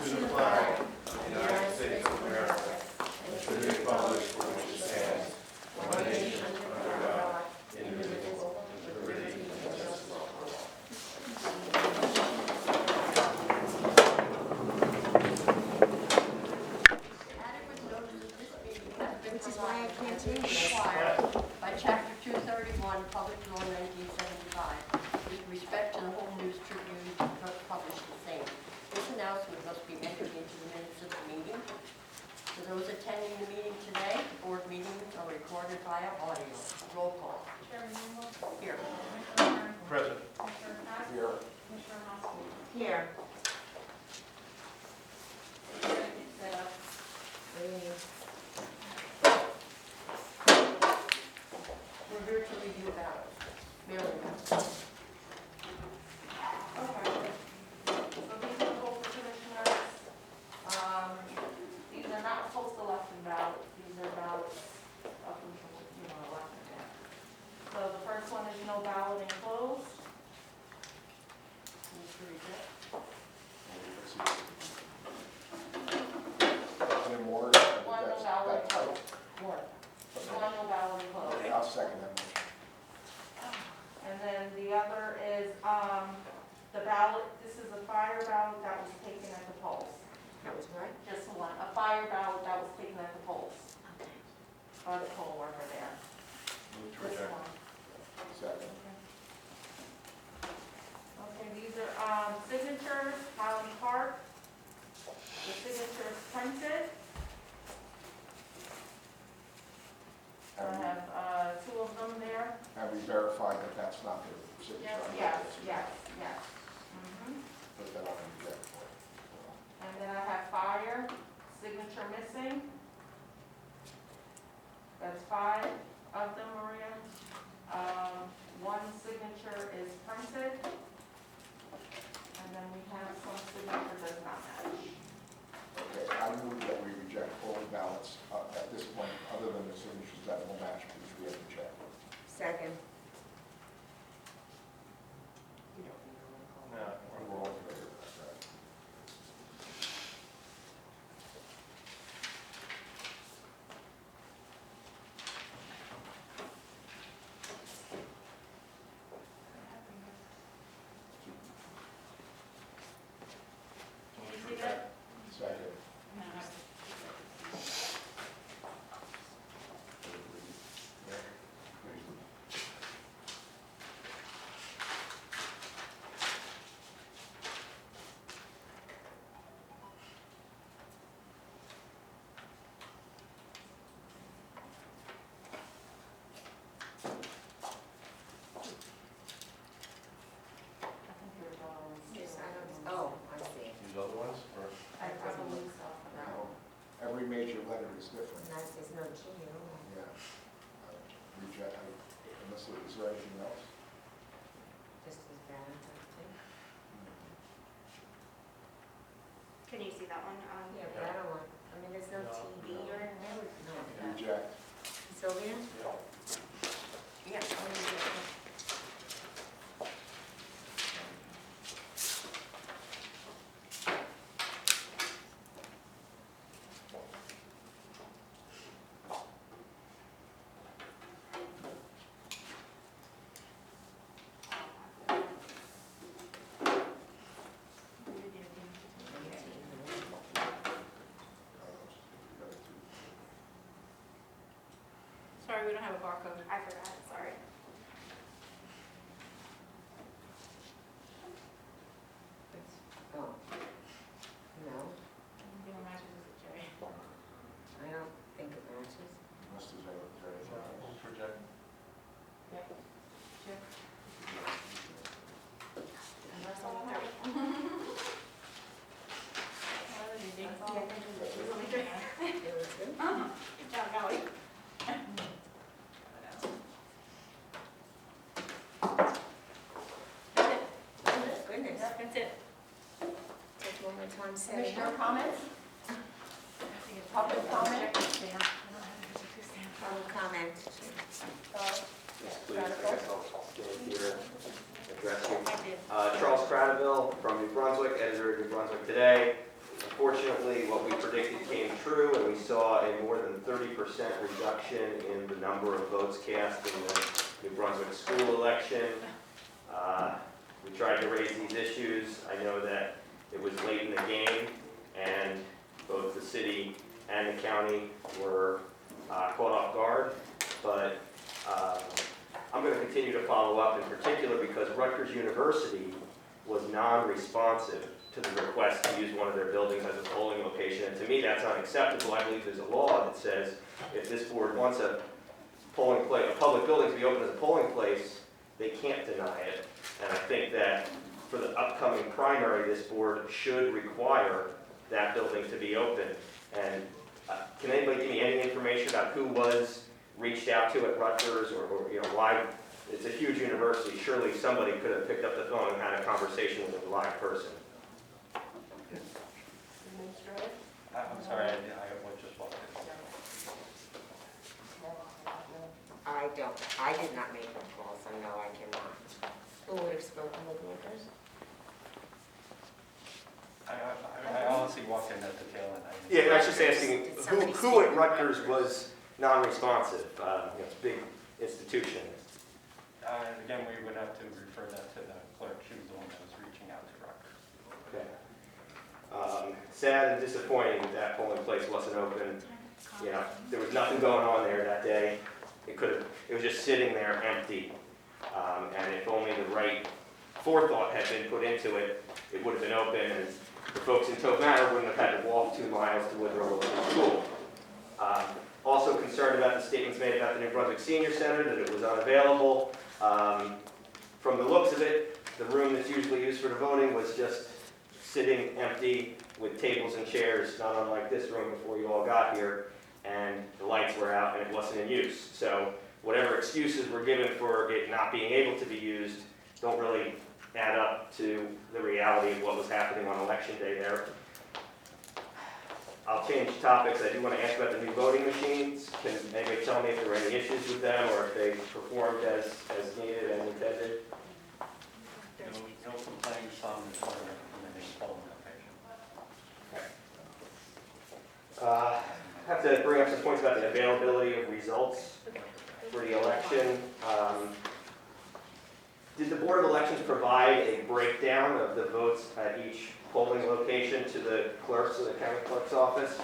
to the flag of the United States of America and to the republic for which it stands, one nation under God, indivisible, with liberty and justice for all. Adequate notice of this meeting has been provided as required by Chapter 231, Public Law 1975, with respect to the Home News Tribune published the same. This announcement must be entered into the minutes of the meeting. For those attending the meeting today, the board meetings are recorded via audio. Roll call. Chairman Engel? Here. Commissioner Kern? Present. Commissioner Hess? Here. Commissioner Hosky? Here. Set up. We're here to review ballots. Mailing ballots. Okay. So these are both for commissioners. These are not post-election ballots. These are ballots up until, election day. So the first one is no ballot enclosed. Need to reject. Any more? One no ballot enclosed. One. One no ballot enclosed. Okay, I'll second that motion. And then the other is, the ballot, this is a fire ballot that was taken at the polls. That was right. Just one, a fire ballot that was taken at the polls. By the poll worker there. Move to This reject. one. Second. Okay, these are, signatures, Highland Park. The signature is printed. I have, two of them there. Have we verified that that's not the signature? Yes. Mhm. Put that on the reject board. And then I have fire, signature missing. That's 5 of them, Maria. One signature is printed. And then we have some signature does not match. Okay, I move that we reject all the ballots at this point, other than the signatures that will match, because we have to check. Second. You don't need a roll call. No. We're all in favor of that, right? Can you see that? Second. I think you're going. Yes, I don't, oh, I see. These other ones, or? I believe so. Now, every major letter is different. Nice, there's no G, Yeah. Reject, unless, is there anything else? just as bad, I think. Can you see that one? Yeah, but I don't want, I mean, there's no TV or anything. No. Reject. Sylvia? Yeah. Yeah. I'll reject it. Sorry, we don't have a barcode. I forgot, sorry. Oh. No, Give them matches with Jerry. I don't think it matches. Unless there's anything else. Move to reject. Yep. Sure. And that's all I have. That's all. There's only 3. There was two. Good job, Golly. Goodness. That's it. Take one more time, say. Commissioner comments? Public comment? Public comment. Yes, please, I guess I'll stand here and address you. I did. Charles Cradaville from New Brunswick, editor of New Brunswick Today. Unfortunately, what we predicted came true, and we saw a more than 30% reduction in the number of votes cast in the New Brunswick school election. We tried to raise these issues. I know that it was late in the game, and both the city and the county were caught off guard, but I'm going to continue to follow up, in particular because Rutgers University was non-responsive to the request to use one of their buildings as a polling location. And to me, that's unacceptable. I believe there's a law that says if this board wants a polling place, a public building to be open as a polling place, they can't deny it. And I think that for the upcoming primary, this board should require that building to be open. And can anybody give me any information about who was reached out to at Rutgers, or why? It's a huge university. Surely somebody could have picked up the phone and had a conversation with a live person. I'm sorry, I just walked in. I did not make the call, so no, I cannot. Who would have spoken with Rutgers? I honestly walked in at the tail end. Yeah, I was just asking who at Rutgers was non-responsive. It's a big institution. Again, we would have to refer that to the clerk. She was the one that was reaching out to Rutgers. Okay. Sad and disappointing that polling place wasn't open. There was nothing going on there that day. It was just sitting there empty. And if only the right forethought had been put into it, it would have been open, and the folks in Tove Manor wouldn't have had to walk 2 miles to Woodrow Wilson School. Also concerned about the statements made about the New Brunswick Senior Center, that it was unavailable. From the looks of it, the room that's usually used for the voting was just sitting empty with tables and chairs, not unlike this room before you all got here, and the lights were out and it wasn't in use. So whatever excuses were given for it not being able to be used don't really add up to the reality of what was happening on election day there. I'll change topics. I do want to ask about the new voting machines. Can anybody tell me if there were any issues with them or if they performed as needed and intended? No complaints on the polling location. I have to bring up some points about the availability of results for the election. Did the Board of Elections provide a breakdown of the votes at each polling location to the clerks of the county clerk's office?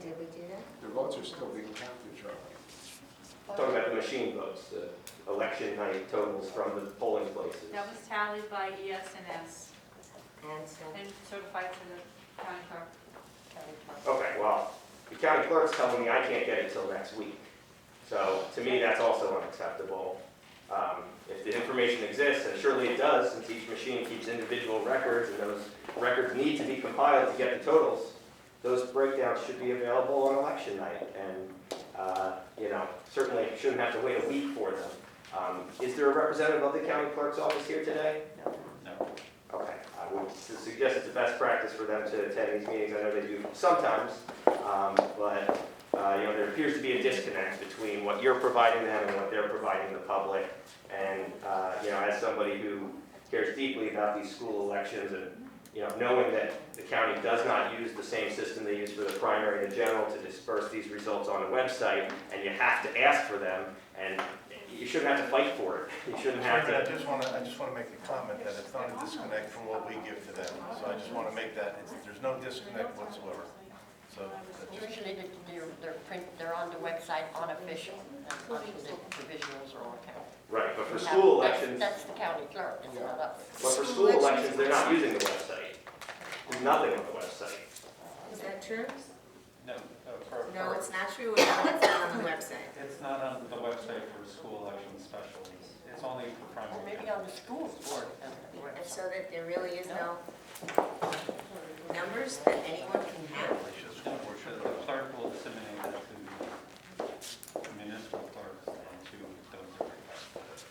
Did we do that? The votes are still being counted, Charlie. Talking about the machine votes, the election night totals from the polling places. That was tallied by ES&S And so, and certified to the county clerk. Okay, well, the county clerk's telling me I can't get it till next week. So to me, that's also unacceptable. If the information exists, and surely it does, since each machine keeps individual records, and those records need to be compiled to get the totals, those breakdowns should be available on election night, and certainly shouldn't have to wait a week for them. Is there a representative of the county clerk's office here today? No. Okay, I would suggest it's a best practice for them to attend these meetings. I know they do sometimes, but there appears to be a disconnect between what you're providing them and what they're providing the public. And as somebody who cares deeply about these school elections, and knowing that the county does not use the same system they use for the primary and the general to disperse these results on the website, and you have to ask for them, and you shouldn't have to fight for it. You shouldn't have to. I just want to make the comment that it's not a disconnect from what we give to them. So I just want to make that, there's no disconnect whatsoever. So that's just, Usually they're on the website unofficial, and the provisionals are on county. Right, but for school elections, That's the county clerk, it's not us. but for school elections, they're not using the website. There's nothing on the website. is that true? No, No, it's not true. It's not on the website. It's not on the website for school election specials. It's only for Or primary. maybe on the school board. And so that there really is no numbers that anyone can have. The clerk will disseminate that to municipal clerks and to those that request.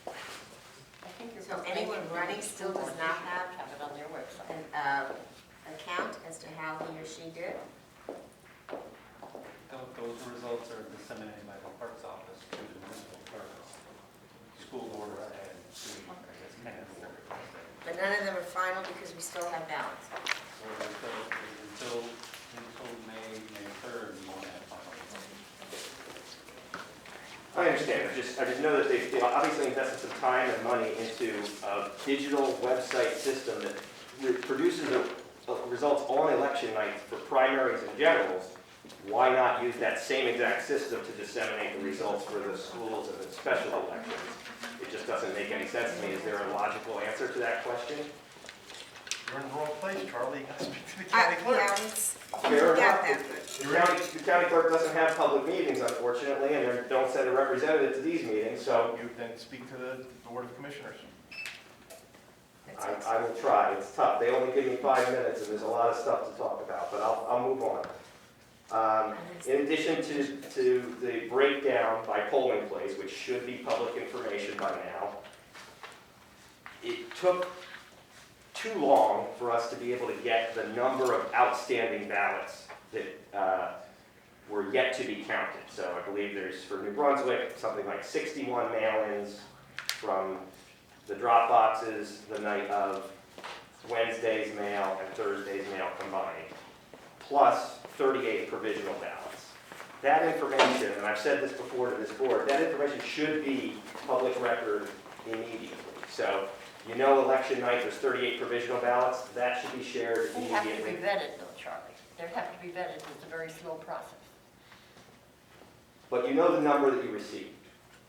I think you're So anyone running still does not have have it on their website. an account as to how he or she did? Those results are disseminated by the clerk's office to the municipal clerks. have ballots. Until May 3rd, we won't have final results. I understand, I just know that they obviously invested some time and money into a digital website system that produces results on election nights for primaries and generals. Why not use that same exact system to disseminate the results for the schools and the special elections? It just doesn't make any sense to me. Is there a logical answer to that question? You're in the wrong place, Charlie. You gotta speak to the county clerk. Yeah, it's, Fair got enough. that. The county clerk doesn't have public meetings, unfortunately, and they don't send a representative to these meetings, so You then speak to the Board of Commissioners. I will try. It's tough. They only give me 5 minutes, and there's a lot of stuff to talk about, but I'll move on. In addition to the breakdown by polling place, which should be public information by now, it took too long for us to be able to get the number of outstanding ballots that were yet to be counted. So I believe there's, for New Brunswick, something like 61 mail-ins from the drop boxes the night of Wednesday's mail and Thursday's mail combined, plus 38 provisional ballots. That information, and I've said this before to this board, that information should be public record immediately. So, you know, election night, there's 38 provisional ballots, that should be shared They have to be immediately. vetted though, Charlie. They have to be vetted. It's a very slow process. But you know the number that you received,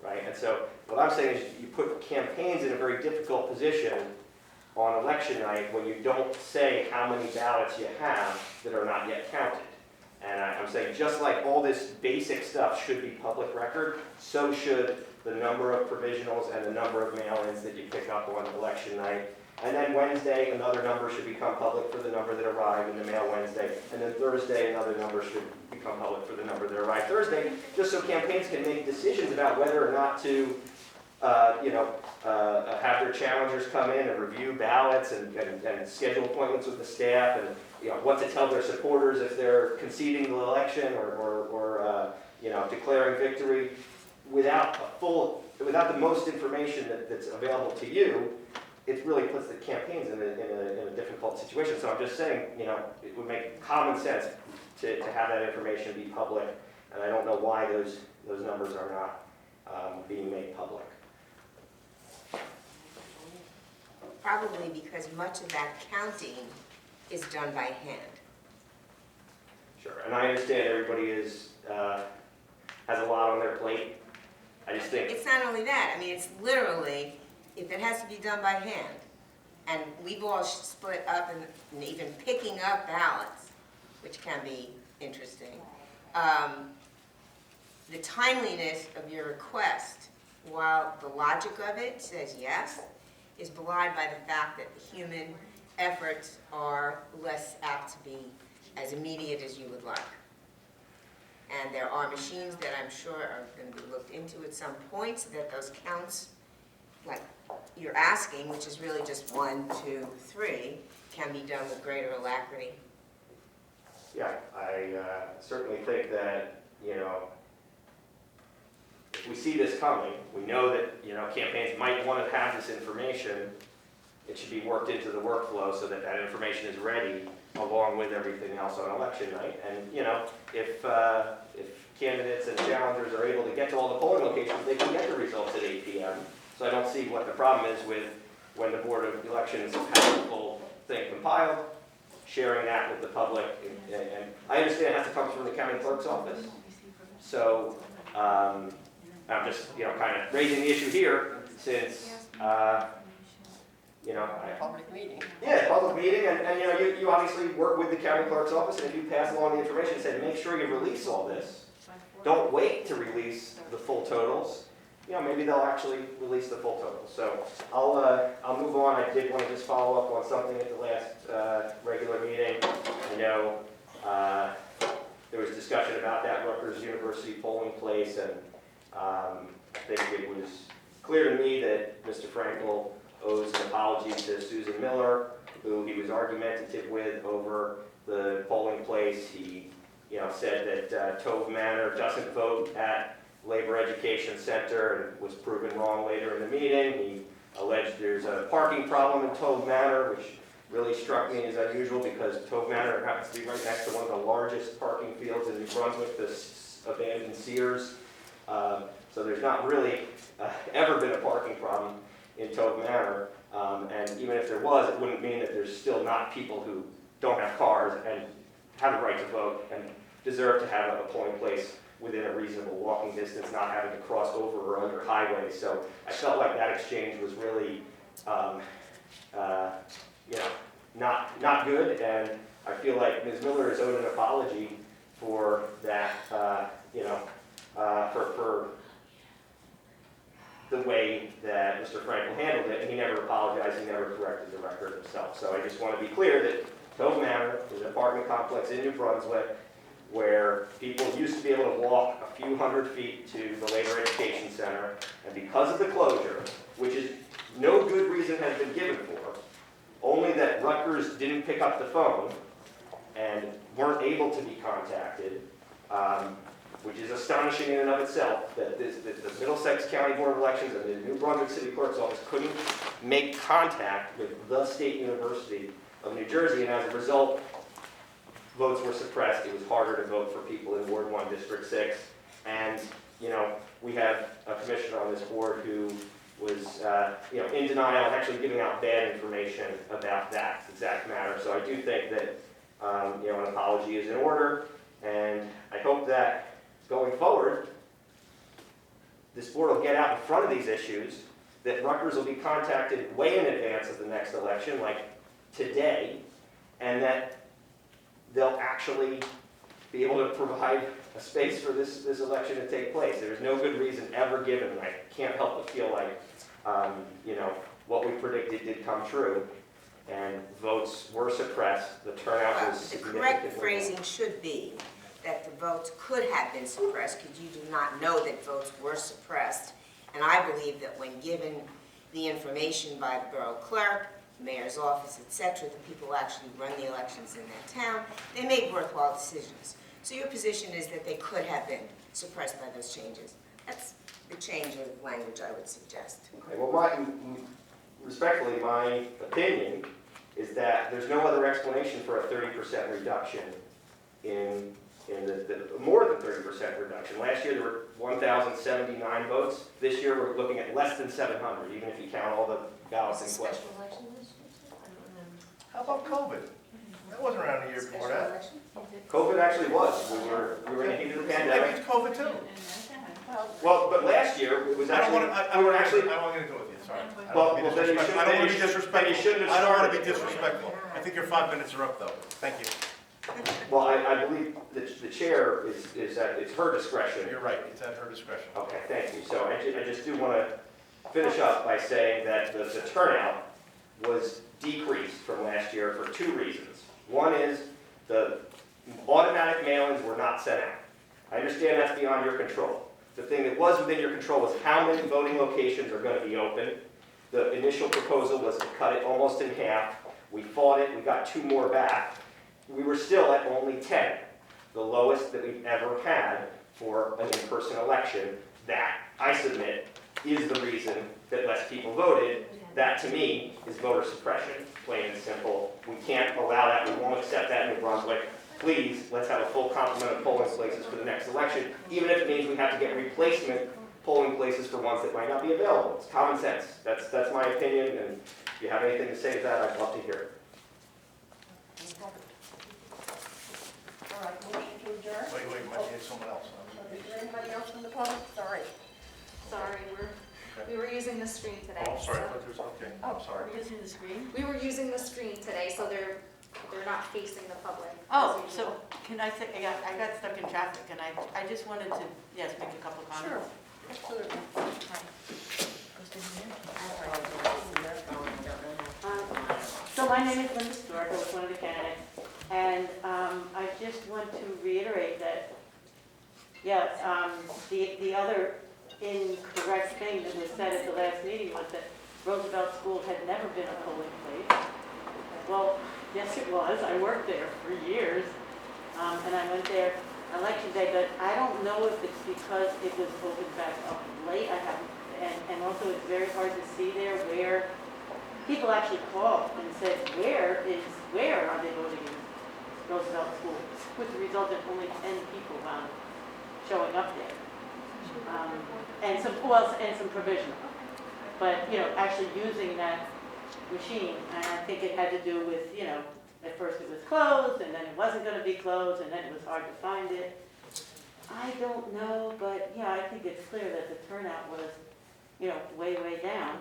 right? And so what I'm saying is you put campaigns in a very difficult position on election night when you don't say how many ballots you have that are not yet counted. And I'm saying just like all this basic stuff should be public record, so should the number of provisionals and the number of mail-ins that you pick up on election night. And then Wednesday, another number should become public for the number that arrived in the mail Wednesday. And then Thursday, another number should become public for the number that arrived Thursday, just so campaigns can make decisions about whether or not to have their challengers come in and review ballots and schedule appointments with the staff and what to tell their supporters if they're conceding the election or declaring victory. Without the most information that's available to you, it really puts the campaigns in a difficult situation. So I'm just saying, it would make common sense to have that information be public, and I don't know why those numbers are not being made public. Probably because much of that counting is done by hand. Sure, and I understand everybody has a lot on their plate. I just think It's not only that, I mean, it's literally, if it has to be done by hand, and we've all split up and even picking up ballots, which can be interesting, the timeliness of your request, while the logic of it says yes, is belied by the fact that the human efforts are less apt to be as immediate as you would like. And there are machines that I'm sure are going to be looked into at some point so that those counts, like you're asking, which is really just 1, 2, 3, can be done with greater alacrity. Yeah, I certainly think that, if we see this coming, we know that, campaigns might want to have this information. It should be worked into the workflow so that that information is ready along with everything else on election night. And, if candidates and challengers are able to get to all the polling locations, they can get the results at 8 p.m. So I don't see what the problem is with when the Board of Elections has the full thing compiled, sharing that with the public. And I understand it has to come from the county clerk's office. So I'm just, kind of raising the issue here since, Public meeting. Yeah, public meeting, and you obviously work with the county clerk's office, and if you pass along the information and say, make sure you release all this. Don't wait to release the full totals. Maybe they'll actually release the full totals. So I'll move on. I did want to just follow up on something at the last regular meeting. I know there was discussion about that Rutgers University polling place, and I think it was clear to me that Mr. Frankel owes an apology to Susan Miller, who he was argumentative with over the polling place. He, said that Tove Manor doesn't vote at Labor Education Center and was proven wrong later in the meeting. He alleged there's a parking problem in Tove Manor, which really struck me as unusual because Tove Manor happens to be right next to one of the largest parking fields in New Brunswick, this abandoned Sears. So there's not really ever been a parking problem in Tove Manor. And even if there was, it wouldn't mean that there's still not people who don't have cars and have the right to vote and deserve to have a polling place within a reasonable walking distance, not having to cross over or under highways. So I felt like that exchange was really, not good, and I feel like Ms. Miller is owed an apology for that, for the way that Mr. Frankel handled it, and he never apologized, he never corrected the record himself. So I just want to be clear that Tove Manor is an apartment complex in New Brunswick where people used to be able to walk a few hundred feet to the Labor Education Center, and because of the closure, which is no good reason has been given for, only that Rutgers didn't pick up the phone and weren't able to be contacted, which is astonishing in and of itself, that the Middlesex County Board of Elections and the New Brunswick City Clerk's Office couldn't make contact with the State University of New Jersey, and as a result, votes were suppressed. It was harder to vote for people in Ward 1, District 6, and, we have a commissioner on this board who was, in denial and actually giving out bad information about that exact matter. So I do think that, an apology is in order, and I hope that going forward, this board will get out in front of these issues, that Rutgers will be contacted way in advance of the next election, like today, and that they'll actually be able to provide a space for this election to take place. There's no good reason ever given, and I can't help but feel like, what we predicted did come true, and votes were suppressed. The turnout was The significantly correct phrasing should be that the votes could have been suppressed because you do not know that votes were suppressed. And I believe that when given the information by the borough clerk, mayor's office, etc., the people who actually run the elections in their town, they make worthwhile decisions. So your position is that they could have been suppressed by those changes. That's the change of language I would suggest. Okay, well, respectfully, my opinion is that there's no other explanation for a 30% reduction in the more than 30% reduction. Last year there were 1,079 votes. This year we're looking at less than 700, even if you count all the ballots in question. Special election this year? I don't remember. How about COVID? That wasn't around the year before Special that. election? COVID actually was. We were in the heat of the Maybe pandemic. it's COVID too. Well, but last year it was I don't actually, want to, I we were don't actually, want to get into it with you, sorry. I well, don't want to then be you should, disrespectful. I don't want to be then disrespectful. you shouldn't have I don't want to be started. disrespectful. I think your 5 minutes are up though. Thank you. Well, I believe that the chair is at, it's her discretion. You're right, it's at her discretion. Okay, thank you. So I just do want to finish up by saying that the turnout was decreased from last year for 2 reasons. One is the automatic mailings were not sent out. I understand that's beyond your control. The thing that was within your control was how many voting locations are going to be open. The initial proposal was to cut it almost in half. We fought it, we got 2 more back. We were still at only 10, the lowest that we've ever had for an in-person election. That, I submit, is the reason that less people voted. That, to me, is voter suppression, plain and simple. We can't allow that. We won't accept that in New Brunswick. Please, let's have a full complement of polling places for the next election, even if it means we have to get replacement polling places for ones that might not be available. It's common sense. That's my opinion, and if you have anything to say to that, I'd love to hear it. All right, motion to adjourn? Wait, might need someone else. Is there anybody else from the public? Sorry. Sorry, we were using the screen today. Oh, I'm sorry, I so- thought there was, okay, I'm sorry. We're using the screen? We were using the screen today, so they're not facing the public. Oh, as so usual. can I say, yeah, I got stuck in traffic and I just wanted to, yes, make a couple comments. Absolutely. So my name is Linda Stewart, I was one of the candidates, and I just want to reiterate that, yes, the other incorrect thing that was said at the last meeting was that Roosevelt School had never been a polling place. Well, yes it was, I worked there for years, and I went there on election day, but I don't know if it's because it was opened back up late, and also it's very hard to see there where people actually called and said, where are they voting in Roosevelt School? With the result that only 10 people wound up showing up there. And some provisional. But, actually using that machine, and I think it had to do with, at first it was closed, and then it wasn't going to be closed, and then it was hard to find it. I don't know, but yeah, I think it's clear that the turnout was, way, way down.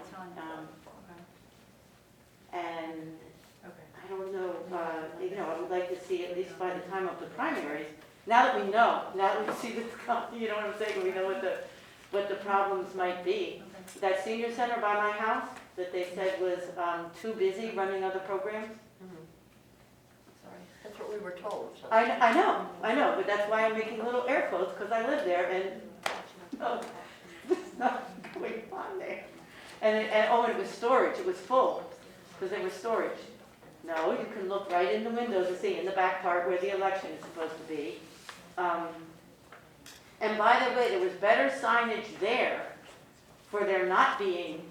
And I don't know, I would like to see, at least by the time of the primaries, now that we see this coming, you know what I'm saying, we know what the problems might be. That senior center by my house that they said was too busy running other programs. Sorry, that's what we were told. So. I know, but that's why I'm making little air quotes, because I live there, and no, there's nothing going on there. And it was storage, it was full, because they were storage. No, you can look right in the windows and see in the back part where the election is supposed to be. And by the way, there was better signage there for it not being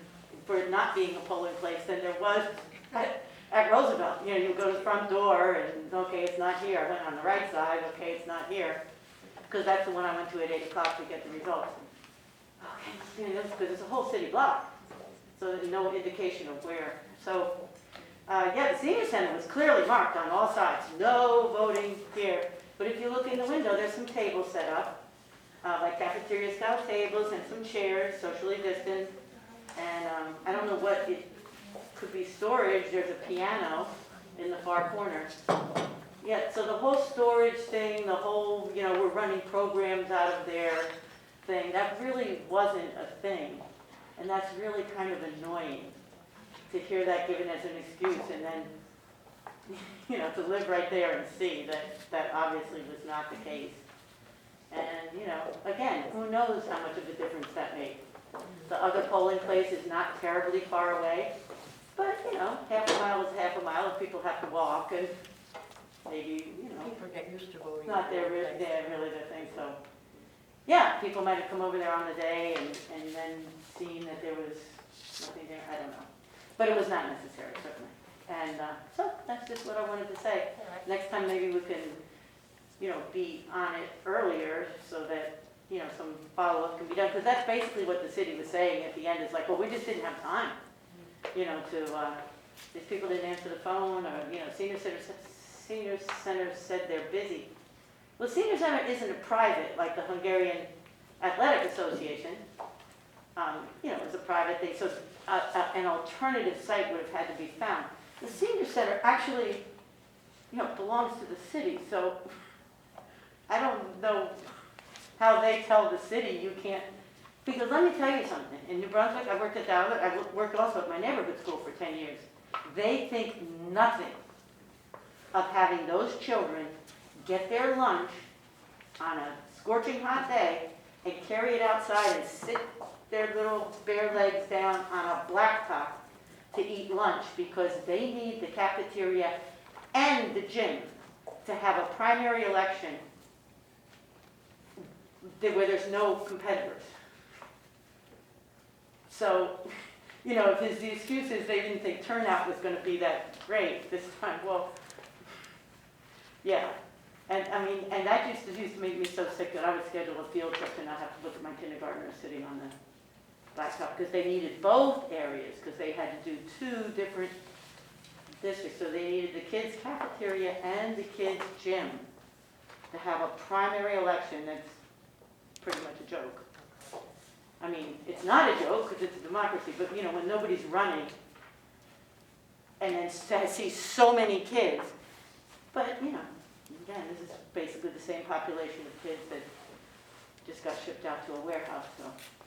a polling place than there was at Roosevelt. You go to the front door and, okay, it's not here. I went on the right side, okay, it's not here. Because that's the one I went to at 8 o'clock to get the results. Okay, because it's a whole city block. So there's no indication of where. So, yeah, the senior center was clearly marked on all sides. No voting here. But if you look in the window, there's some tables set up, like cafeteria-style tables and some chairs, socially distant. And I don't know what it could be storage. There's a piano in the far corner. Yeah, so the whole storage thing, the whole, we're running programs out of there thing, that really wasn't a thing. And that's really kind of annoying to hear that given as an excuse and then, to live right there and see that obviously was not the case. And, again, who knows how much of a difference that made. The other polling place is not terribly far away, but, half a mile is half a mile if people have to walk and maybe, People get used to voting. not really their thing, so. Yeah, people might have come over there on the day and then seen that there was nothing there, I don't know. But it was not necessary, certainly. And so that's just what I wanted to say. Next time maybe we can, be on it earlier so that, some follow-up can be done. Because that's basically what the city was saying at the end. Is like, well, we just didn't have time, these people didn't answer the phone or, senior center said they're busy. Well, senior center isn't a private like the Hungarian Athletic Association. It's a private thing, so an alternative site would have had to be found. The senior center actually, belongs to the city, so I don't know how they tell the city you can't, because let me tell you something. In New Brunswick, I worked at Ballot, I worked also at my neighborhood school for 10 years. They think nothing of having those children get their lunch on a scorching hot day and carry it outside and sit their little bare legs down on a blacktop to eat lunch because they need the cafeteria and the gym to have a primary election where there's no competitors. So, if the excuse is they didn't think turnout was going to be that great this time, well, yeah. And that used to make me so sick that I would schedule a field trip and not have to look at my kindergartners sitting on the blacktop because they needed both areas because they had to do 2 different districts. So they needed the kids' cafeteria and the kids' gym to have a primary election that's pretty much a joke. I mean, it's not a joke because it's a democracy, but when nobody's running and then see so many kids, but again, this is basically the same population of kids that just got shipped out to a warehouse, so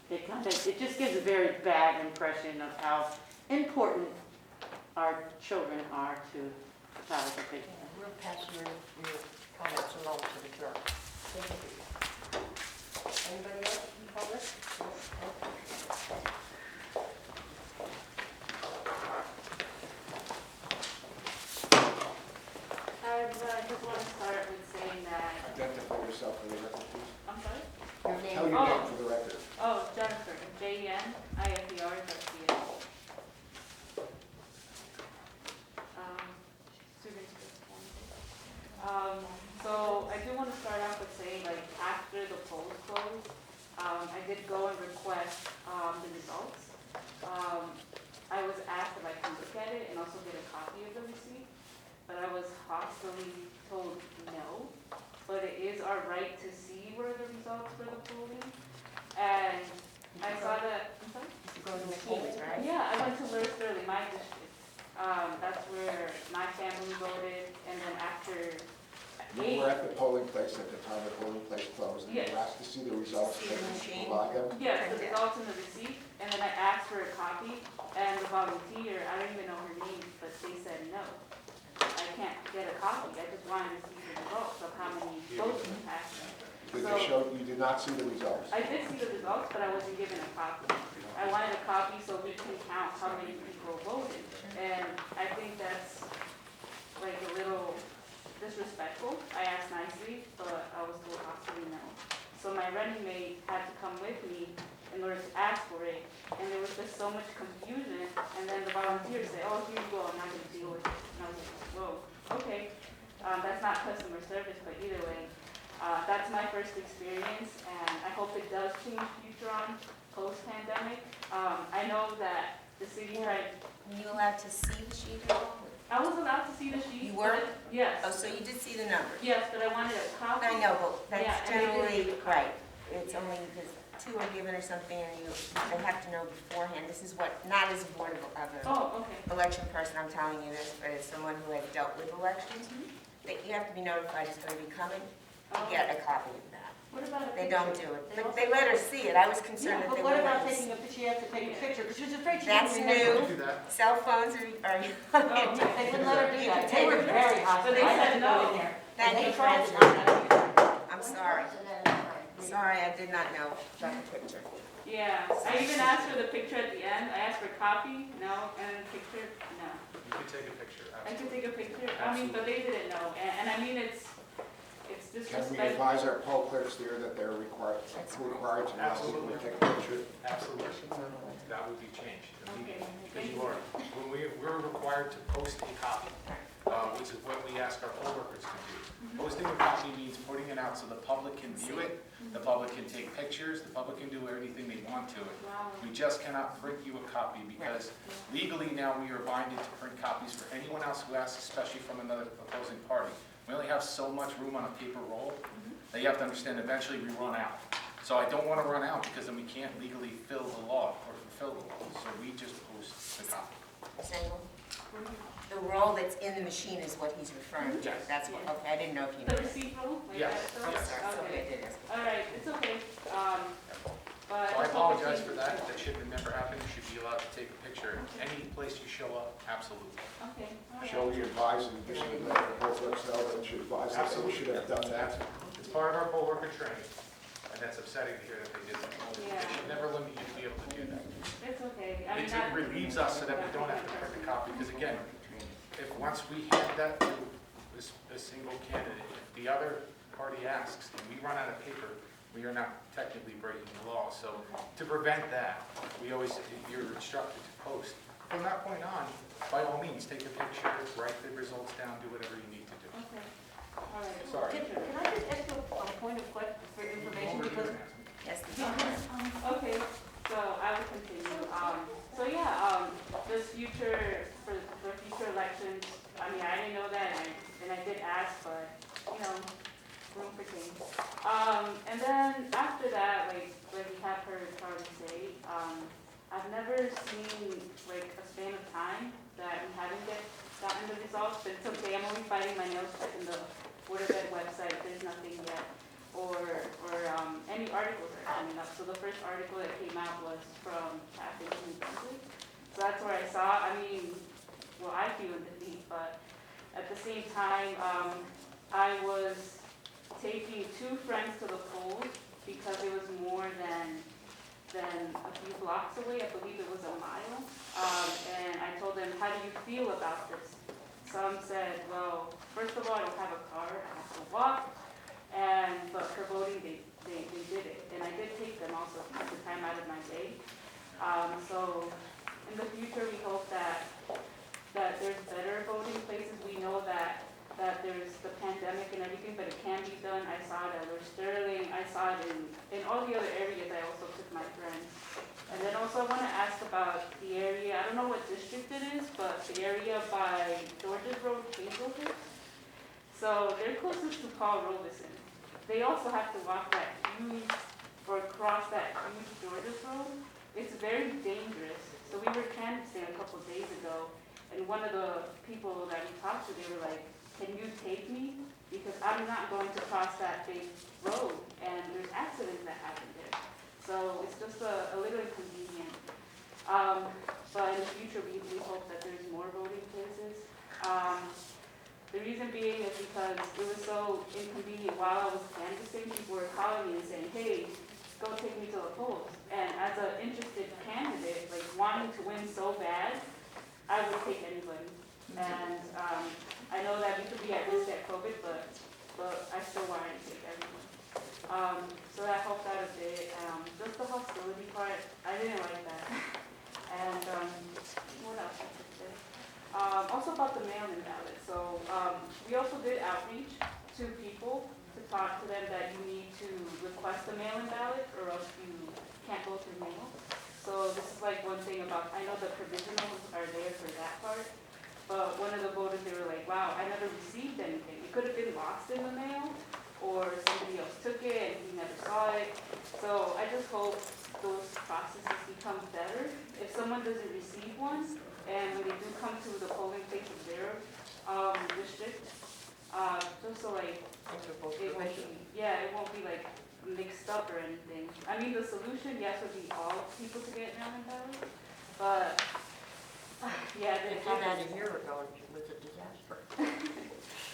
it just gives a very bad impression of how important our children are to ballot people. We'll pass your comments along to the clerk. Thank you. Anybody else in public? I just want to start with saying that, Identify yourself for the record, please. I'm sorry? Your name. Tell your name for the record. Oh, Jennifer, Jennifer, So I do want to start off with saying, like, after the polls closed, I did go and request the results. I was asked if I could look at it and also get a copy of the receipt, but I was hostily told no. But it is our right to see where the results for the polling. And I saw that, I'm sorry? You go to the polls, right? Yeah, I went to Sterling, my district. That's where my family voted, and then after You were at the polling place at the time the polling place closed, and you Yes. were asked to see the results, See the and you machine? provide them. yes, the results and the receipt, and then I asked for a copy, and the volunteer, I don't even know her name, but they said no. I can't get a copy, I just wanted to see the results of how many votes were cast. Did they show, you did not see the results? I did see the results, but I wasn't given a copy. I wanted a copy so we can count how many people voted, and I think that's like a little disrespectful. I asked nicely, but I was told hostily no. So my running mate had to come with me in order to ask for it, and there was just so much confusion, and then the volunteer said, oh, here you go, I'm not gonna deal with it. And I was like, whoa, okay. That's not customer service, but either way, that's my first experience, and I hope it does change future on post-pandemic. I know that the city tried, Were you allowed to see the sheet at all? I was allowed to see the sheet. You were? but- Yes. Oh, so you did see the numbers? Yes, but I wanted a copy. I know, but Yeah, that's and they did generally, give a copy. right, it's only because two are given or something, and they have to know beforehand. This is what, not as a board of Oh, okay. election person, I'm telling you this, but as someone who has dealt with elections, that you have to be notified it's going to be coming, to get a copy of that. What about a They picture? don't do it, but they let her see it. I was concerned that But they what wouldn't about let her see taking a picture, you have to take a picture, because she was afraid she That's didn't remember. new. Do that. Cell phones are Oh, They wouldn't let her do that, they were very hostile. So they I had said to go no. in there. Thank And you they for tried to answering. not let me. I'm sorry. Sorry, I did not know about the picture. Yeah, I even asked for the picture at the end. I asked for a copy, no, and picture, no. You can take a picture. I could take a picture, I mean, but they didn't know, and I mean, it's Can we disrespectful. advise our poll clerks there that they're required to allow people to Absolutely. take a picture? Absolutely. That would be changed Okay, immediately. Because thank you you. are, when we're required to post a copy, which is what we ask our poll workers to do. Posting a copy means putting it out so the public can view it, the public can take pictures, the public can do anything they want to it. Wow. We just cannot print you a copy because legally now we are binded to print copies for anyone else who asks, especially from another opposing party. We only have so much room on a paper roll that you have to understand eventually we run out. So I don't want to run out because then we can't legally fill the law or fulfill the law. So we just post the copy. Sangle? The roll that's in the machine is what he's referring to. Yes. That's what, okay, I didn't know if you The knew. receipt roll? Like Yes, that, I'm yes. sorry, somebody Okay. did ask. All right, it's okay, but. So I apologize for that. That should have never happened. You should be allowed to take a picture any place you show up. Absolutely. Okay, all right. Shall we advise in addition to that, the poll clerks know that we should advise that they should have done that? It's part of our poll worker training, and that's upsetting to hear that they didn't. Yeah. They should never limit you to be able to do that. It's okay. I mean, It that- relieves us so that we don't have to print a copy, because again, if once we hand that to a single candidate, if the other party asks and we run out of paper, we are not technically breaking the law. So to prevent that, you're instructed to post. From that point on, by all means, take a picture, write the results down, do whatever you need to do. Okay, all right. Sorry. Can I just ask you a point of question for information, because Yes, okay, so I will continue. So yeah, this future, for future elections, I mean, I didn't know that, and I did ask, but, you know, room for change. And then after that, like we have heard Charlie say, I've never seen like a span of time that we haven't gotten the results, but it's okay, I'm only fighting my nails checking the Board of Ed website, there's nothing yet. Or any articles that are coming up. So the first article that came out was from Kathy in Brunswick. So that's where I saw, I mean, well, I feel in defeat, but at the same time, I was taking 2 friends to the polls because it was more than a few blocks away. I believe it was a mile. And I told them, how do you feel about this? Some said, well, first of all, I don't have a car, I have to walk. But for voting, they did it. And I did take them also, took the time out of my day. So in the future, we hope that there's better voting places. We know that that there's the pandemic and everything, but it can be done. I saw it at Lord Sterling, I saw it in all the other areas. I also took my friends. And then also I want to ask about the area, I don't know what district it is, but the area by George's Road, Hazelwood. So they're closest to Paul Robeson. They also have to walk that huge, or cross that huge George's Road. It's very dangerous. So we were canvassing a couple of days ago, and one of the people that we talked to, they were like, can you take me? Because I'm not going to cross that big road, and there's accidents that happen there. So it's just a little inconvenient. But in the future, we hope that there's more voting places. The reason being is because it was so inconvenient while I was canvassing, people were calling me and saying, hey, go take me to the polls. And as an interested candidate, like wanting to win so bad, I would take anybody. And I know that we could be at risk at COVID, but I still wanted to take everyone. So that helped out a bit. Just the hostility part, I didn't like that. And what else I could say? Also about the mail-in ballot. So we also did outreach to people to talk to them that you need to request a mail-in ballot or else you can't go through mail. So this is like one thing about, I know the provisionals are there for that part, but one of the voters, they were like, wow, I never received anything. It could have been lost in the mail or somebody else took it and he never saw it. So I just hope those processes become better. If someone doesn't receive one, and when they do come to the polling place of their district, just so like, it won't be like mixed up or anything. I mean, the solution, yes, would be all people to get mail-in ballots, but, yeah. They did that a year ago, and it was a disaster.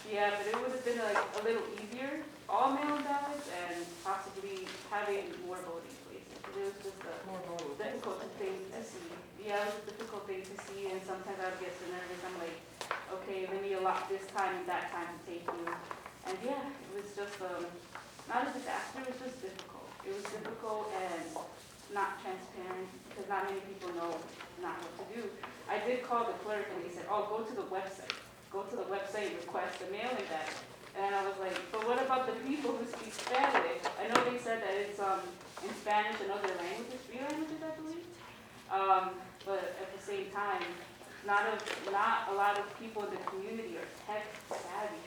Yeah, but it would have been like a little easier, all mail-in ballots, and possibly having more voting places. It was just a difficult thing to see. Yeah, it was a difficult thing to see, and sometimes I would get so nervous. I'm like, okay, let me allot this time and that time to take you. And yeah, it was just not a disaster, it was just difficult. It was difficult and not transparent because not many people know not what to do. I did call the clerk and they said, oh, go to the website. Go to the website and request a mail-in ballot. And I was like, but what about the people who speak Spanish? I know they said that it's in Spanish and other languages, 3 languages, I believe. But at the same time, not a lot of people in the community are tech savvy.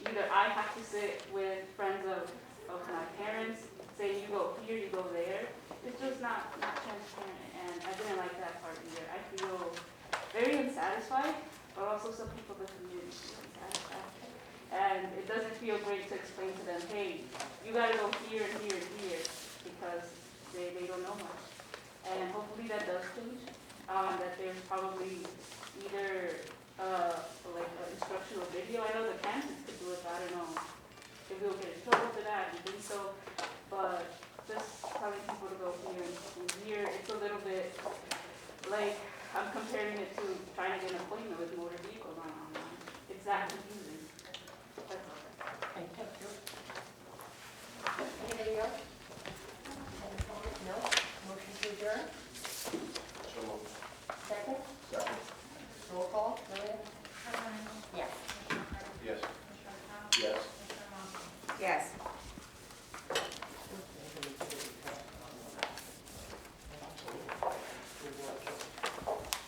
Either I have to sit with friends of my parents, saying you go here, you go there. It's just not transparent, and I didn't like that part either. I feel very unsatisfied, but also some people in the community feel unsatisfied. And it doesn't feel great to explain to them, hey, you gotta go here and here and here, because they don't know much. And hopefully that does change. That there's probably either like an instructional video. I know the candidates could do it, but I don't know if we'll get in trouble for that. I think so. But just telling people to go here and here, it's a little bit like I'm comparing it to trying to get an appointment with motor vehicles online. It's that confusing. That's all. Thank you. Anybody else? No? Motion to adjourn?